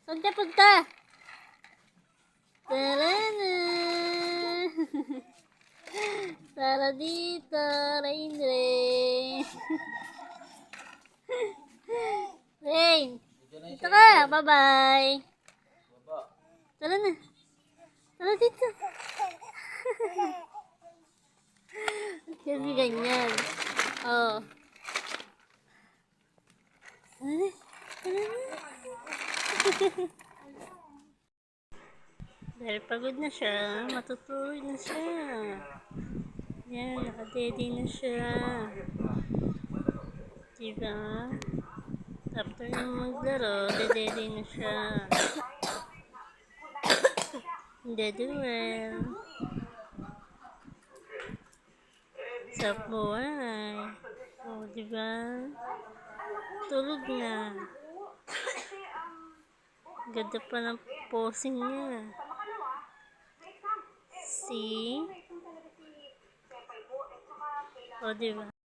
Punta. Tara na. Tara dito, Rain. Rain, dito ka. Bye-bye. Tara na. Tara dito. Kasi ganyan. Oh. Tara na. Tara na. Dahil pagod na siya, matutulog na siya. Yan, nakadede na siya. Diba? After na maglaro, dedede na siya. Dede well. Sa buhay. O, diba? Tulog na. Ganda pa ng posing niya. See? O, diba?